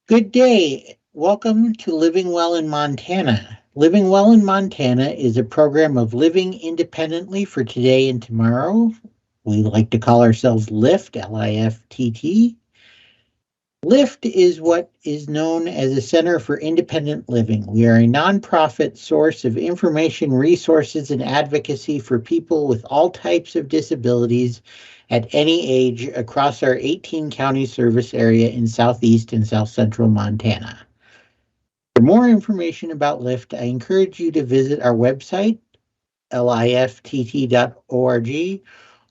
Good day. Welcome to Living Well in Montana. Living Well in Montana is a program of living independently for today and tomorrow. We like to call ourselves LIFT, LIFTT. LIFT is what is known as a Center for Independent Living. We are a nonprofit source of information, resources, and advocacy for people with all types of disabilities at any age across our 18 county service area in southeast and south central Montana. For more information about LIFT, I encourage you to visit our website, liftt.org,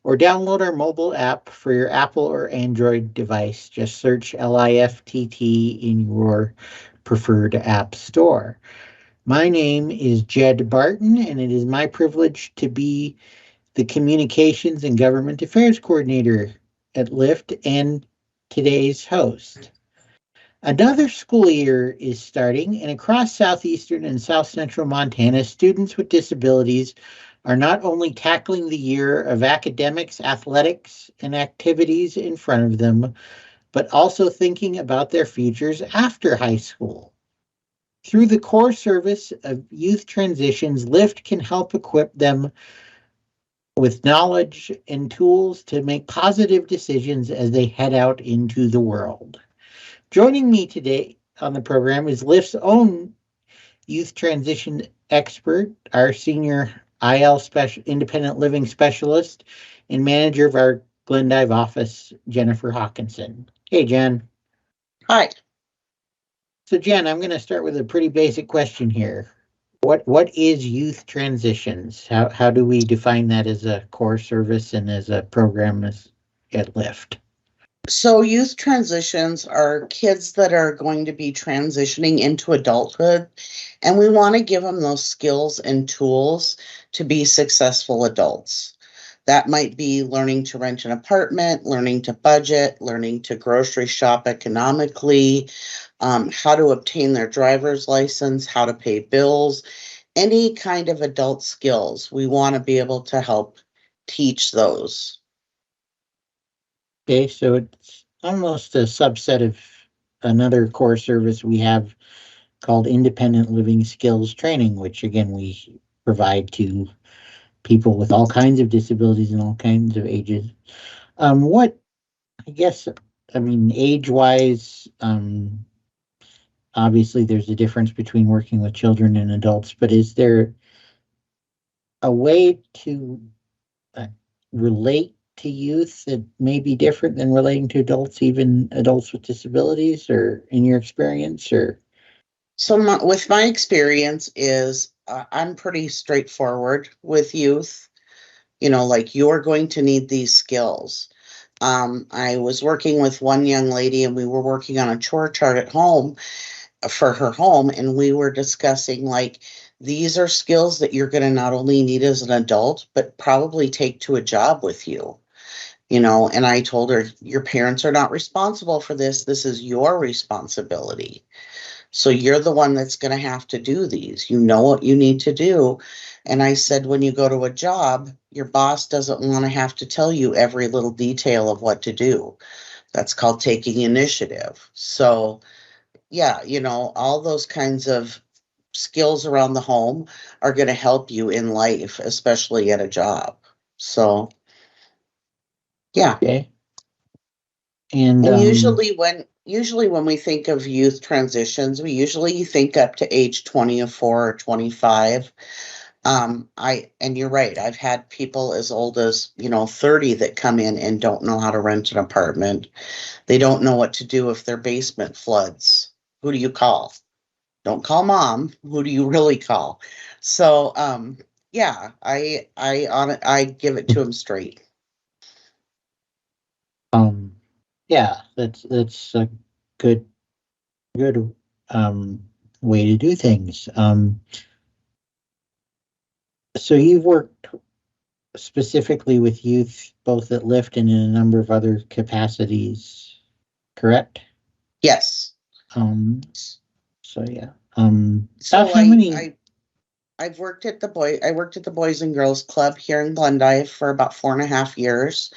or download our mobile app for your Apple or Android device. Just search LIFTT in your preferred app store. My name is Jed Barton, and it is my privilege to be the Communications and Government Affairs Coordinator at LIFT and today's host. Another school year is starting, and across southeastern and south central Montana, students with disabilities are not only tackling the year of academics, athletics, and activities in front of them, but also thinking about their futures after high school. Through the core service of youth transitions, LIFT can help equip them with knowledge and tools to make positive decisions as they head out into the world. Joining me today on the program is LIFT's own youth transition expert, our senior independent living specialist and manager of our Glendive office, Jennifer Hawkinson. Hey, Jen. Hi. So, Jen, I'm going to start with a pretty basic question here. What is youth transitions? How do we define that as a core service and as a program at LIFT? So, youth transitions are kids that are going to be transitioning into adulthood, and we want to give them those skills and tools to be successful adults. That might be learning to rent an apartment, learning to budget, learning to grocery shop economically, how to obtain their driver's license, how to pay bills, any kind of adult skills. We want to be able to help teach those. Okay, so it's almost a subset of another core service we have called Independent Living Skills Training, which again we provide to people with all kinds of disabilities and all kinds of ages. What I guess I mean age-wise, obviously there's a difference between working with children and adults, but is there a way to uh, relate to youth that may be different than relating to adults, even adults with disabilities, or in your experience, or? So, with my experience is I'm pretty straightforward with youth. Like you're going to need these skills. I was working with one young lady, and we were working on a chore chart at home for her home, and we were discussing like these are skills that you're going to not only need as an adult, but probably take to a job with you. And I told her, your parents are not responsible for this. This is your responsibility. So you're the one that's going to have to do these. You know what you need to do. And I said, when you go to a job, your boss doesn't want to have to tell you every little detail of what to do. That's called taking initiative. So, yeah, all those kinds of skills around the home are going to help you in life, especially at a job. So, yeah. Okay. And And usually when we think of youth transitions, we usually think up to age 24 or 25. And you're right, I've had people as old as 30 that come in and don't know how to rent an apartment. They don't know what to do if their basement floods. Who do you call? Don't call mom. Who do you really call? So yeah, I give it to them straight. um, yeah, that's a good good way to do things. So you've worked specifically with youth both at LIFT and in a number of other capacities, correct? Yes. Um, so yeah. So How many? I've worked at I worked at the Boys and Girls Club here in Glendive for about 4.5 years.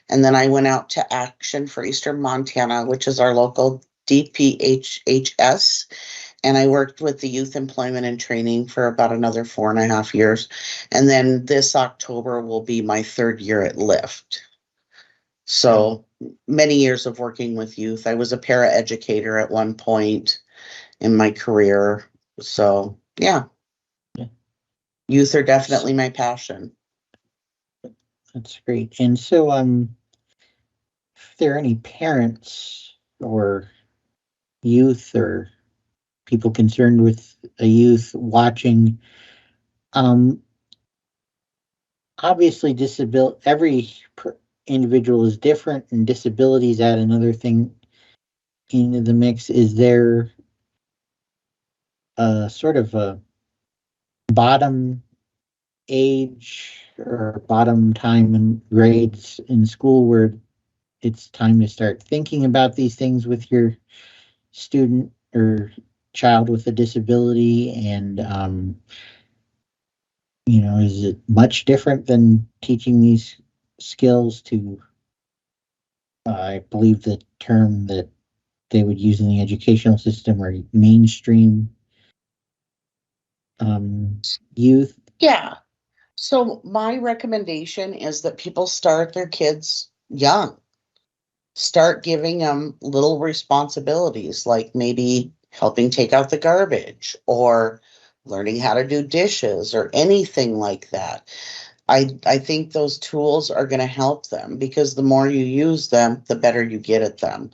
And then I went out to Action for Eastern Montana, which is our local DPHHS, and I worked with the youth employment and training for about another 4.5 years. And then this October will be my third year at LIFTT. So many years of working with youth. I was a para educator at one point in my career. So yeah, Yeah. youth are definitely my passion. That's great. And so, if there are any parents or youth or people concerned with a youth watching, um, obviously, every individual is different, and disabilities add another thing into the mix. Is there a sort of a bottom age or bottom time and grades in school where it's time to start thinking about these things with your student or child with a disability? And is it much different than teaching these skills to, I believe the term that they would use in the educational system, or mainstream youth? Yeah. So my recommendation is that people start their kids young. Start giving them little responsibilities, like maybe helping take out the garbage or learning how to do dishes or anything like that. I think those tools are going to help them because the more you use them, the better you get at them.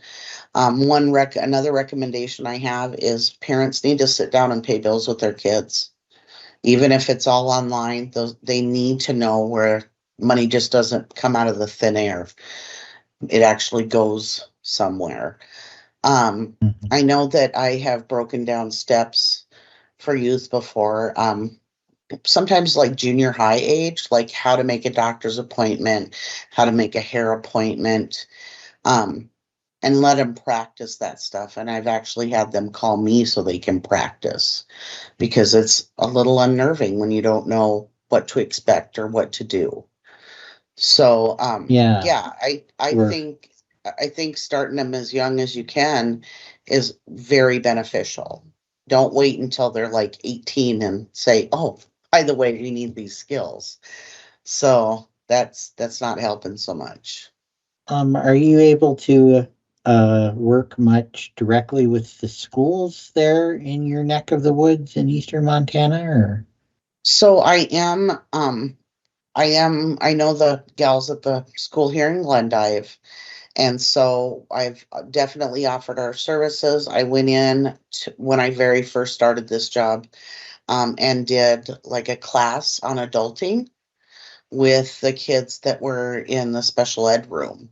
Another recommendation I have is parents need to sit down and pay bills with their kids, even if it's all online. They need to know where money just doesn't come out of the thin air. It actually goes somewhere. Um, Mhm. I know that I have broken down steps for youth before. Sometimes like junior high age, like how to make a doctor's appointment, how to make a hair appointment, um, and let them practice that stuff. And I've actually had them call me so they can practice because it's a little unnerving when you don't know what to expect or what to do. So Yeah, yeah, we're I think starting them as young as you can is very beneficial. Don't wait until they're like 18 and say, "Oh, by the way, we need these skills." So that's not helping so much. are you able to work much directly with the schools there in your neck of the woods in eastern Montana, or? So I know the gals at the school here in Glendive. And so I've definitely offered our services. I went in when I very first started this job, and did like a class on adulting with the kids that were in the special ed room.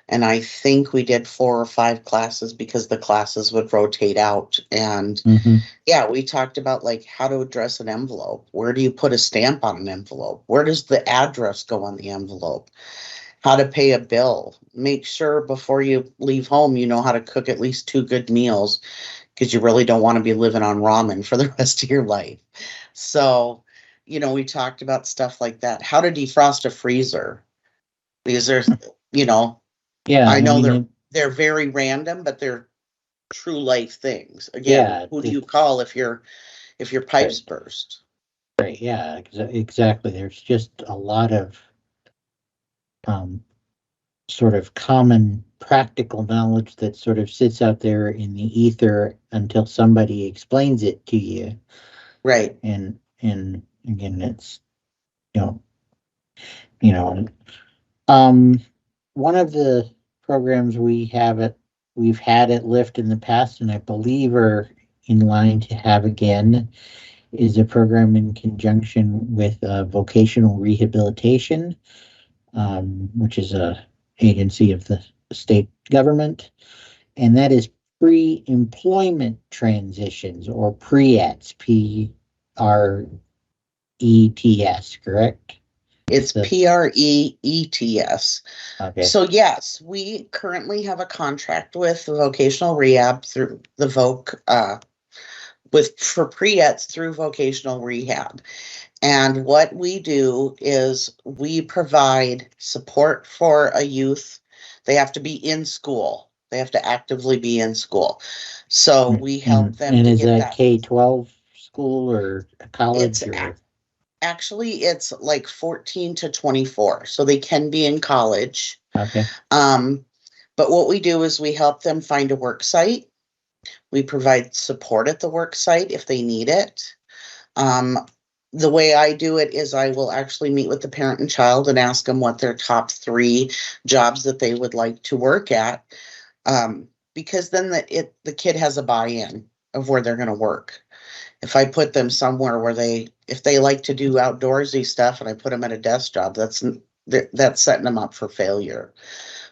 And I think we did 4 or 5 classes because the classes would rotate out. And Mhm. yeah, we talked about like how to address an envelope. Where do you put a stamp on an envelope? Where does the address go on the envelope? How to pay a bill. Make sure before you leave home, you know how to cook at least 2 good meals because you really don't want to be living on ramen for the rest of your life. So, we talked about stuff like that. How to defrost a freezer. Because you know, Yeah, I I know mean, they're very random, but they're true life things. Again, yeah, who do you call if your pipes right, burst? right, yeah, exactly. There's just a lot of um, sort of common practical knowledge that sort of sits out there in the ether until somebody explains it to you. Right. And again, it's you know, you know, um, one of the programs we've had at Lyft in the past, and I believe are in line to have again, is a program in conjunction with vocational rehabilitation, which is a agency of the state government, and that is pre-employment transitions, or PREETs, PRETS, correct? Is It's the PREETS. Okay. So yes, we currently have a contract with the vocational rehab through the Voc with for pre-ets through vocational rehab. And what we do is we provide support for a youth. They have to be in school. They have to actively be in school. So we help them And to is get that that. K-12 school or a It's college or? actually it's like 14 to 24, so they can be in college. Okay. Um, but what we do is we help them find a work site. We provide support at the work site if they need it. Um, the way I do it is I will actually meet with the parent and child and ask them what their top three jobs that they would like to work at. Because then the kid has a buy-in of where they're going to work. If I put them somewhere where if they like to do outdoorsy stuff and I put them at a desk job, that's setting them up for failure.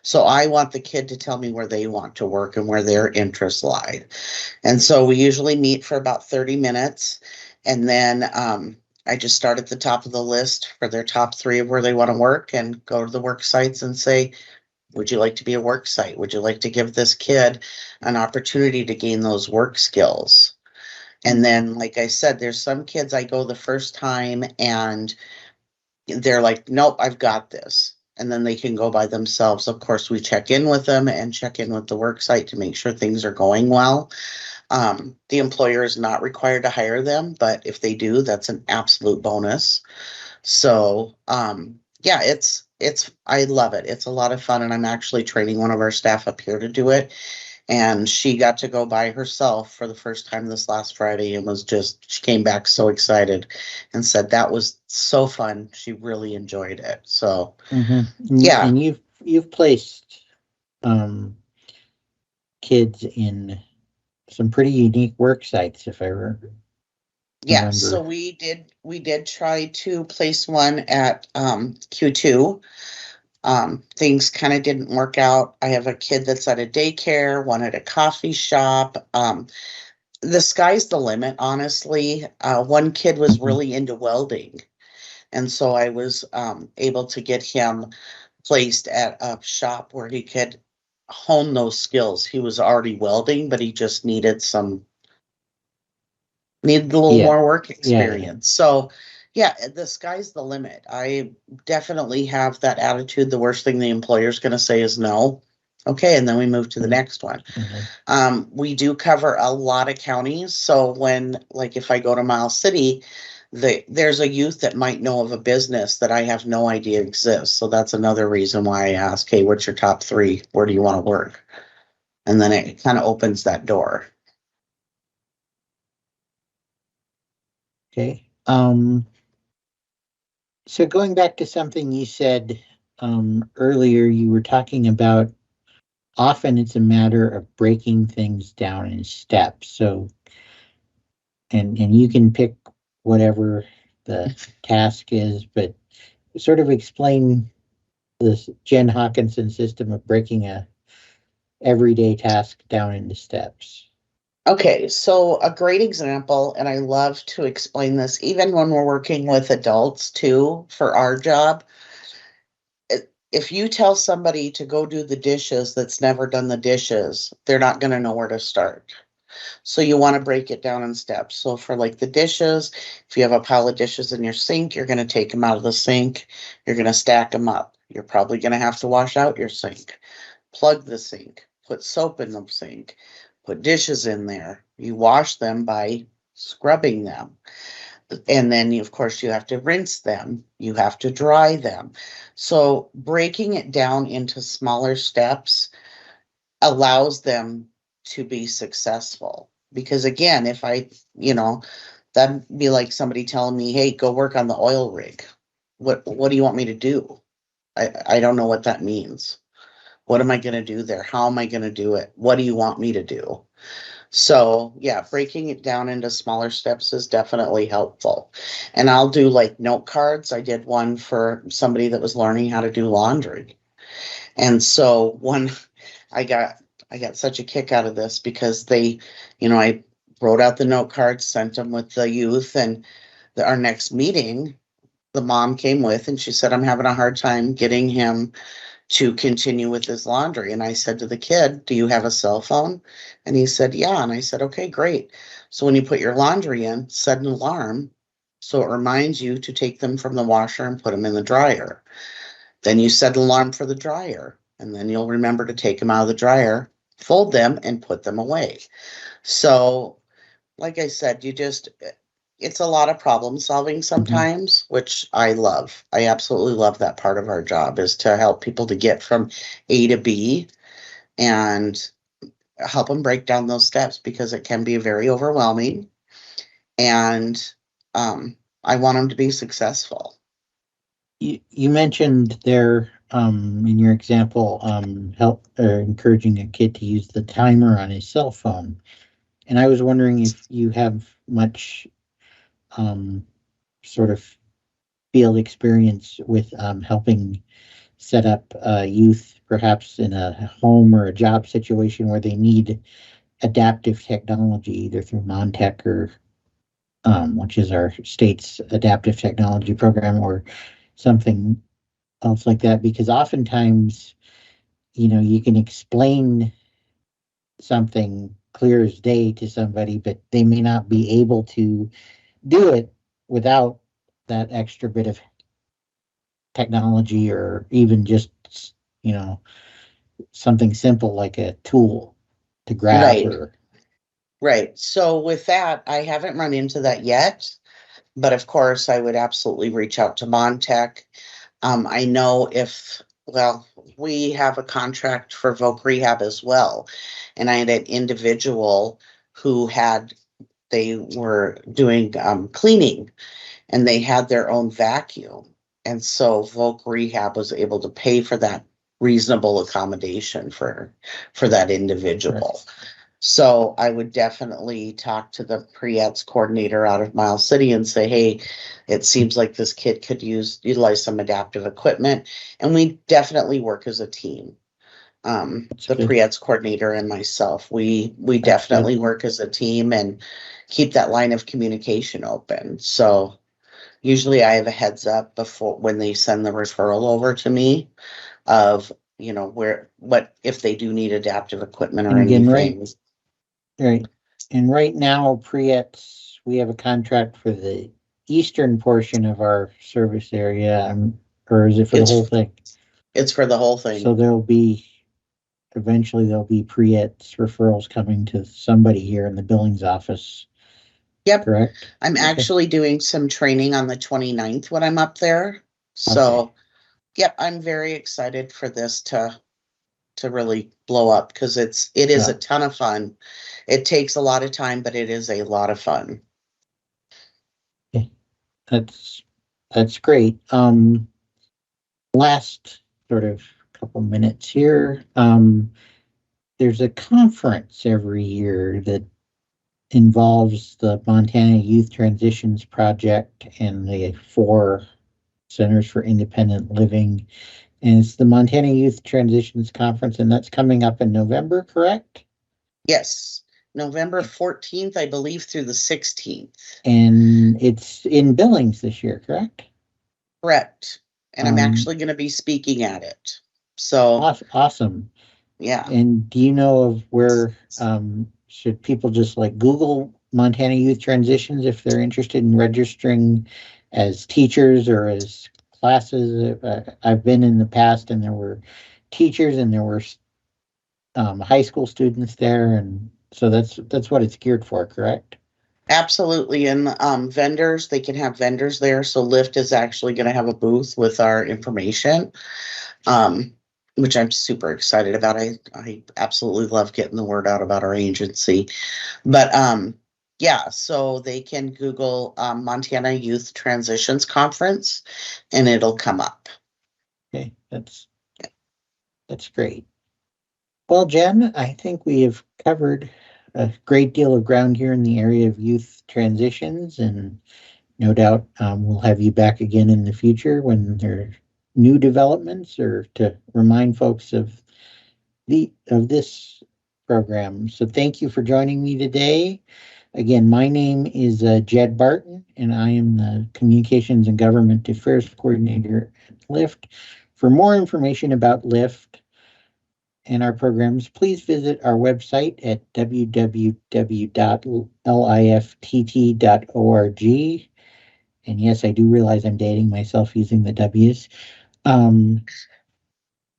So I want the kid to tell me where they want to work and where their interests lie. And so we usually meet for about 30 minutes. And then I just start at the top of the list for their top three of where they want to work and go to the work sites and say, would you like to be a work site? Would you like to give this kid an opportunity to gain those work skills? And then, like I said, there's some kids I go the first time and they're like, nope, I've got this. And then they can go by themselves. Of course, we check in with them and check in with the work site to make sure things are going well. The employer is not required to hire them, but if they do, that's an absolute bonus. So, yeah, I love it. It's a lot of fun, and I'm actually training one of our staff up here to do it. And she got to go by herself for the first time this last Friday and she came back so excited and said that was so fun. She really enjoyed it. So, yeah, And you've placed um, kids in some pretty unique work sites, if I yeah. So remember. we did try to place one at Q2. Things kind of didn't work out. I have a kid that's at a daycare, one at a coffee shop. The sky's the limit, honestly. One kid was Mhm. really into welding. And so I was able to get him placed at a shop where he could hone those skills. He was already welding, but he just needed a little Yeah, more work yeah, experience. So yeah, the sky's the limit. I definitely have that attitude. The worst thing the employer's going to say is no. Okay, and then we move to the yeah. next one. Mhm. We do cover a lot of counties. So like if I go to Miles City, there's a youth that might know of a business that I have no idea exists. So that's another reason why I ask, hey, what's your top three? Where do you want to work? And then it kind of opens that door. Okay. So going back to something you said earlier, you were talking about often it's a matter of breaking things down in steps. So, and you can pick whatever the task is, but sort of explain this Jen Hawkinson system of breaking a everyday task down into steps. Okay, so a great example, and I love to explain this even when we're working with adults too for our job. If you tell somebody to go do the dishes that's never done the dishes, they're not going to know where to start. So you want to break it down in steps. So for like the dishes, if you have a pile of dishes in your sink, you're going to take them out of the sink. You're going to stack them up. You're probably going to have to wash out your sink, plug the sink, put soap in the sink, put dishes in there. You wash them by scrubbing them. And then, of course, you have to rinse them. You have to dry them. So breaking it down into smaller steps allows them to be successful. Because again, if that'd be like somebody telling me, hey, go work on the oil rig. What do you want me to do? I don't know what that means. What am I going to do there? How am I going to do it? What do you want me to do? So, yeah, breaking it down into smaller steps is definitely helpful. And I'll do like note cards. I did one for somebody that was learning how to do laundry. And so one I got I got such a kick out of this because I wrote out the note cards, sent them with the youth, and our next meeting, the mom came with and she said, I'm having a hard time getting him to continue with his laundry. And I said to the kid, do you have a cell phone? And he said, yeah. And I said, okay, great. So when you put your laundry in, set an alarm so it reminds you to take them from the washer and put them in the dryer. Then you set an alarm for the dryer, and then you'll remember to take them out of the dryer fold them, and put them away. So, like I said, it's a lot of problem solving Mhm. sometimes, which I love. I absolutely love that part of our job is to help people to get from A to B and help them break down those steps because it can be very overwhelming. And um, I want them to be successful. You mentioned there in your example help or encouraging a kid to use the timer on his cell phone, and I was wondering if you have much um, sort of field experience with helping set up youth perhaps in a home or a job situation where they need adaptive technology either through Montech or which is our state's adaptive technology program or something else like that, because oftentimes you can explain something clear as day to somebody, but they may not be able to do it without that extra bit of technology or even just you know something simple like a tool to grab Right, or right. So, with that, I haven't run into that yet, but of course, I would absolutely reach out to Montech. I know well, we have a contract for Voc Rehab as well. And I had an individual who they were doing cleaning and they had their own vacuum. And so Voc Rehab was able to pay for that reasonable accommodation for that individual. correct. So I would definitely talk to the pre-eds coordinator out of Miles City and say, hey, it seems like this kid could utilize some adaptive equipment. And we definitely work as a team. That's The good. pre-eds coordinator and myself, we That's good. definitely work as a team and keep that line of communication open. So usually I have a heads up before when they send the referral over to me of, what if they do need adaptive equipment or And again, anything. right, and right now, Priets, we have a contract for the eastern portion of our service area, or is it for the whole It's thing? it's for the whole So thing. eventually there'll be Priets referrals coming to somebody here in the billings office, Yep. correct? I'm Okay, actually doing some training on the 29th when I'm up there. okay, So, yep, I'm very excited for this to really blow up because it is a yeah, ton of fun. It takes a lot of time, but it is a lot of fun. okay. That's that's great. Last sort of couple minutes here. There's a conference every year that involves the Montana Youth Transitions Project and the four Centers for Independent Living. And it's the Montana Youth Transitions Conference, and that's coming up in November, correct? Yes. November 14th, I believe, through the 16th. And it's in Billings this year, correct? Correct. And I'm Um, actually going to be speaking at it. So, awesome. yeah. And do you know of where should people just like Google Montana Youth Transitions if they're interested in registering as teachers or as classes? I've been in the past and there were teachers and there were high school students there, and so that's what it's geared for, correct? Absolutely. And vendors, they can have vendors there. So Lyft is actually going to have a booth with our information, um, which I'm super excited about. I absolutely love getting the word out about our agency. But yeah, so they can Google Montana Youth Transitions Conference and it'll come up. Okay, that's great. Well, Jen, I think we have covered a great deal of ground here in the area of youth transitions, and no doubt we'll have you back again in the future when there are new developments or to remind folks of this program. So thank you for joining me today. Again, my name is Jed Barton, and I am the Communications and Government Affairs Coordinator at LIFT. For more information about LIFT and our programs, please visit our website at www.lift.org. And yes, I do realize I'm dating myself using the W's. Um,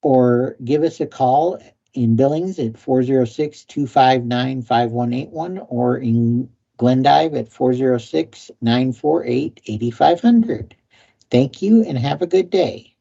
or give us a call in Billings at 406-259-5181 or in Glendive at 406-948-8500. Thank you and have a good day.